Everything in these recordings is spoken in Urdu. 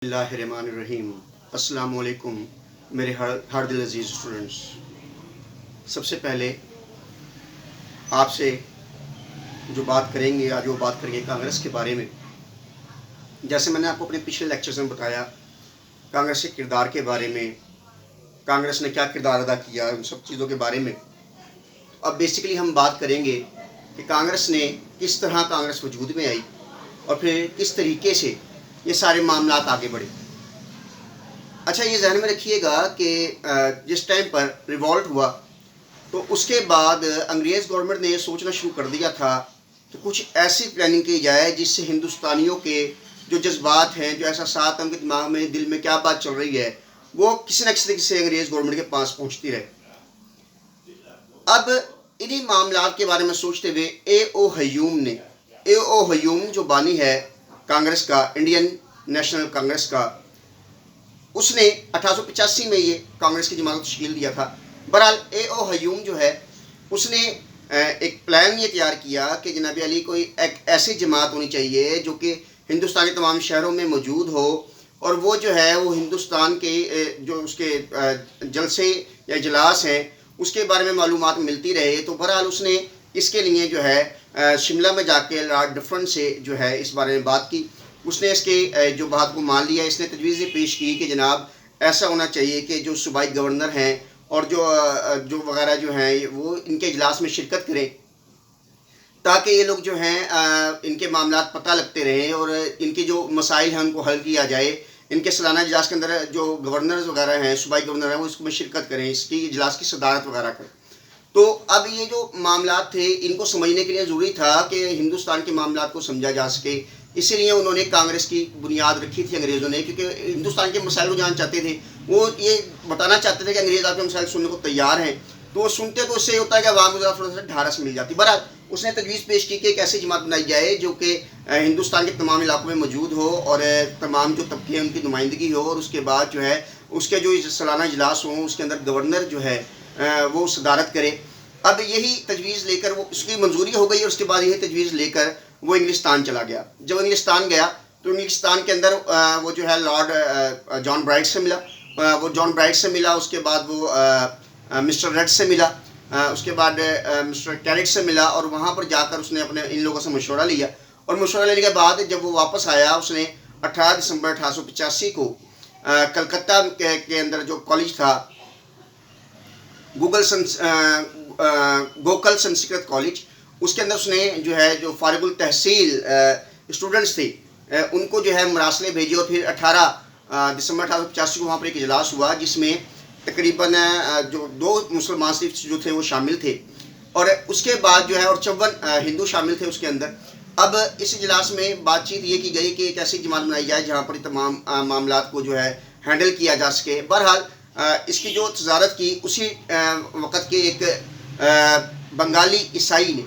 اللہ الرحمن الرحیم۔ السلام علیکم میرے ہر دل عزیز اسٹوڈنٹس۔ سب سے پہلے آپ سے جو بات کریں گے آج وہ بات کریں گے کانگریس کے بارے میں۔ جیسے میں نے آپ کو اپنے پچھلے لیکچرز میں بتایا کانگریس کے کردار کے بارے میں، کانگریس نے کیا کردار ادا کیا، ان سب چیزوں کے بارے میں۔ اب بیسیکلی ہم بات کریں گے کہ کانگریس نے کس طرح کانگریس وجود میں آئی اور پھر کس طریقے سے یہ سارے معاملات آگے بڑھے۔ اچھا، یہ ذہن میں رکھیے گا کہ جس ٹائم پر ریوولٹ ہوا تو اس کے بعد انگریز گورنمنٹ نے یہ سوچنا شروع کر دیا تھا کہ کچھ ایسی پلاننگ کی جائے جس سے ہندوستانیوں کے جو جذبات ہیں، جو احساسات ہیں، ان کے دماغ میں دل میں کیا بات چل رہی ہے، وہ کسی نہ کسی طریقے سے انگریز گورنمنٹ کے پاس پہنچتی رہے۔ اب انہی معاملات کے بارے میں سوچتے ہوئے اے او ہیوم جو بانی ہے کانگریس کا، انڈین نیشنل کانگریس کا، اس نے 1885 میں یہ کانگریس کی جماعت کو تشکیل دیا تھا۔ بہرحال اے او ہیوم جو ہے اس نے ایک پلان یہ تیار کیا کہ جناب علی کوئی ایک ایسی جماعت ہونی چاہیے جو کہ ہندوستان کے تمام شہروں میں موجود ہو، اور وہ جو ہے وہ ہندوستان کے جو اس کے جلسے یا اجلاس ہیں اس کے بارے میں معلومات ملتی رہے۔ تو بہرحال اس نے اس کے لیے جو ہے شملہ میں جا کے لارڈ ڈفرن سے جو ہے اس بارے میں بات کی۔ اس نے اس کے جو بات کو مان لیا۔ اس نے تجویز پیش کی کہ جناب ایسا ہونا چاہیے کہ جو صوبائی گورنر ہیں اور جو وغیرہ جو ہیں وہ ان کے اجلاس میں شرکت کریں، تاکہ یہ لوگ جو ہیں ان کے معاملات پتہ لگتے رہیں اور ان کے جو مسائل ہیں ان کو حل کیا جائے۔ ان کے سالانہ اجلاس کے اندر جو گورنرز وغیرہ ہیں، صوبائی گورنر ہیں، وہ اس میں شرکت کریں، اس کی اجلاس کی صدارت وغیرہ کریں۔ تو اب یہ جو معاملات تھے ان کو سمجھنے کے لیے ضروری تھا کہ ہندوستان کے معاملات کو سمجھا جا سکے، اسی لیے انہوں نے کانگریس کی بنیاد رکھی تھی انگریزوں نے، کیونکہ ہندوستان کے مسائل کو جاننا چاہتے تھے۔ وہ یہ بتانا چاہتے تھے کہ انگریز آپ کے مسائل سننے کو تیار ہیں، تو وہ سنتے تو اس سے ہوتا ہے کہ عوام کو تھوڑا سا ڈھارس مل جاتی۔ بہرحال اس نے تجویز پیش کی کہ ایک ایسی جماعت بنائی جائے جو کہ ہندوستان کے تمام علاقوں میں موجود ہو اور تمام جو طبقے ہیں ان کی نمائندگی ہو، اور اس کے بعد جو ہے اس کے جو سالانہ اجلاس ہوں اس کے اندر گورنر جو ہے وہ صدارت کرے۔ اب یہی تجویز لے کر وہ اس کی منظوری ہو گئی، اور اس کے بعد یہی تجویز لے کر وہ انگلستان چلا گیا۔ جب انگلستان گیا تو انگلستان کے اندر وہ جو ہے لارڈ جان برائٹ سے ملا، اس کے بعد وہ مسٹر ریڈ سے ملا، اس کے بعد مسٹر کیرٹ سے ملا، اور وہاں پر جا کر اس نے اپنے ان لوگوں سے مشورہ لیا، اور مشورہ لینے کے بعد جب وہ واپس آیا اس نے 18 دسمبر 1885 کو کلکتہ کے اندر جو کالج تھا گوکل سنسکرت کالج، اس کے اندر اس نے جو ہے جو فارغ التحصیل اسٹوڈنٹس تھے ان کو جو ہے مراسلے بھیجے، اور پھر 18 دسمبر 1885 کو وہاں پر ایک اجلاس ہوا جس میں تقریباً جو 2 مسلمان جو تھے وہ شامل تھے، اور اس کے بعد جو ہے اور 54 ہندو شامل تھے اس کے اندر۔ اب اس اجلاس میں بات چیت یہ کی گئی کہ ایک ایسی جماعت بنائی جائے جہاں پر تمام معاملات کو جو ہے ہینڈل کیا جا سکے۔ بہرحال اس کی جو صدارت کی اسی وقت کے ایک بنگالی عیسائی نے،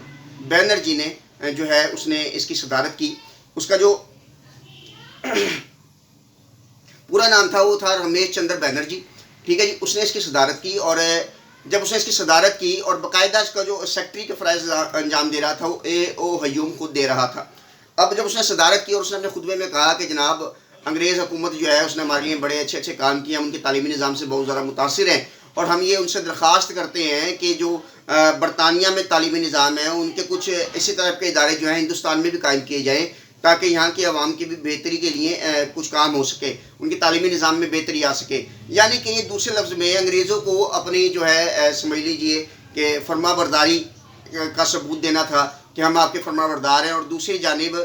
بینرجی نے جو ہے اس نے اس کی صدارت کی۔ اس کا جو پورا نام تھا وہ تھا رمیش چندر بینرجی، ٹھیک ہے جی۔ اس نے اس کی صدارت کی، اور جب اس نے اس کی صدارت کی اور باقاعدہ اس کا جو سیکٹری کے فرائض انجام دے رہا تھا وہ اے او ہیوم خود دے رہا تھا۔ اب جب اس نے صدارت کی اور اس نے اپنے خطبے میں کہا کہ جناب انگریز حکومت جو ہے اس نے ہمارے لیے بڑے اچھے کام کیے، ہم ان کے تعلیمی نظام سے بہت زیادہ متاثر ہیں، اور ہم یہ ان سے درخواست کرتے ہیں کہ جو برطانیہ میں تعلیمی نظام ہے ان کے کچھ اسی طرح کے ادارے جو ہیں ہندوستان میں بھی قائم کیے جائیں، تاکہ یہاں کے عوام کی بھی بہتری کے لیے کچھ کام ہو سکے، ان کی تعلیمی نظام میں بہتری آ سکے۔ یعنی کہ یہ دوسرے لفظ میں انگریزوں کو اپنی جو ہے سمجھ لیجئے کہ فرما برداری کا ثبوت دینا تھا کہ ہم آپ کے فرما بردار ہیں، اور دوسری جانب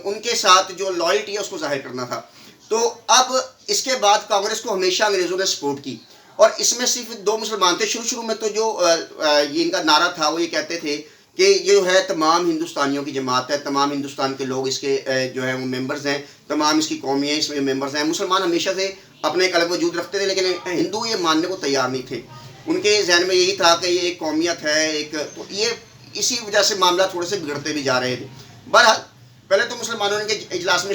ان کے ساتھ جو لائلٹی ہے اس کو ظاہر کرنا تھا۔ تو اب اس کے بعد کانگریس کو ہمیشہ انگریزوں نے سپورٹ کی، اور اس میں صرف 2 مسلمان تھے۔ شروع میں تو جو یہ ان کا نعرہ تھا وہ یہ کہتے تھے کہ یہ جو ہے تمام ہندوستانیوں کی جماعت ہے، تمام ہندوستان کے لوگ اس کے جو ہے وہ ممبرز ہیں، تمام اس کی قومیاں اس میں ممبرز ہیں۔ مسلمان ہمیشہ سے اپنے ایک الگ وجود رکھتے تھے، لیکن ہندو یہ ماننے کو تیار نہیں تھے۔ ان کے ذہن میں یہی تھا کہ یہ ایک قومیت ہے، تو یہ اسی وجہ سے معاملات تھوڑے سے بگڑتے بھی جا رہے تھے۔ بہرحال پہلے تو مسلمانوں نے اجلاس میں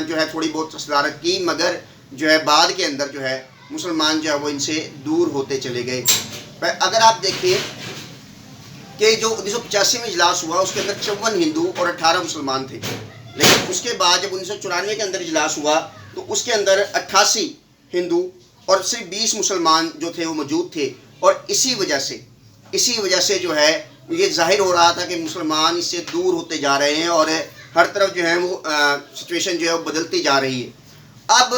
جو ہے تھوڑی بہت صدارت کی، مگر جو ہے بعد کے اندر جو ہے مسلمان جو ہے وہ ان سے دور ہوتے چلے گئے۔ اگر آپ دیکھیں کہ جو 1985 میں اجلاس ہوا اس کے اندر 54 ہندو اور 18 مسلمان تھے، لیکن اس کے بعد جب 1994 کے اندر اجلاس ہوا تو اس کے اندر 88 ہندو اور صرف 20 مسلمان جو تھے وہ موجود تھے، اور اسی وجہ سے جو ہے یہ ظاہر ہو رہا تھا کہ مسلمان اس سے دور ہوتے جا رہے ہیں اور ہر طرف جو ہے وہ سچویشن جو ہے وہ بدلتی جا رہی ہے۔ اب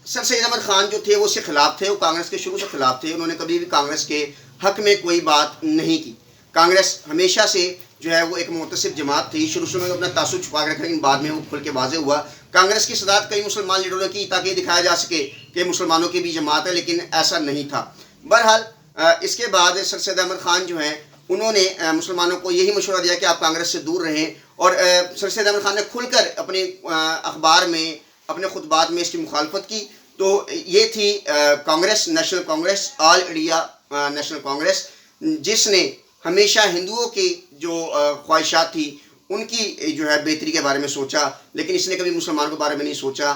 سر سید احمد خان جو تھے وہ اس کے خلاف تھے، وہ کانگریس کے شروع سے خلاف تھے، انہوں نے کبھی بھی کانگریس کے حق میں کوئی بات نہیں کی۔ کانگریس ہمیشہ سے جو ہے وہ ایک متصف جماعت تھی، شروع میں اپنا تعصب چھپا کے رکھا، لیکن بعد میں وہ کھل کے واضح ہوا۔ کانگریس کی صدارت کئی مسلمان لیڈروں نے کی تاکہ یہ دکھایا جا سکے کہ مسلمانوں کی بھی جماعت ہے، لیکن ایسا نہیں تھا۔ بہرحال اس کے بعد سر سید احمد خان جو ہیں انہوں نے مسلمانوں کو یہی مشورہ دیا کہ آپ کانگریس سے دور رہیں، اور سر سید احمد خان نے کھل کر اپنے اخبار میں، اپنے خطبات میں اس کی مخالفت کی۔ تو یہ تھی کانگریس، نیشنل کانگریس، آل انڈیا نیشنل کانگریس، جس نے ہمیشہ ہندوؤں کی جو خواہشات تھی ان کی جو ہے بہتری کے بارے میں سوچا، لیکن اس نے کبھی مسلمانوں کے بارے میں نہیں سوچا۔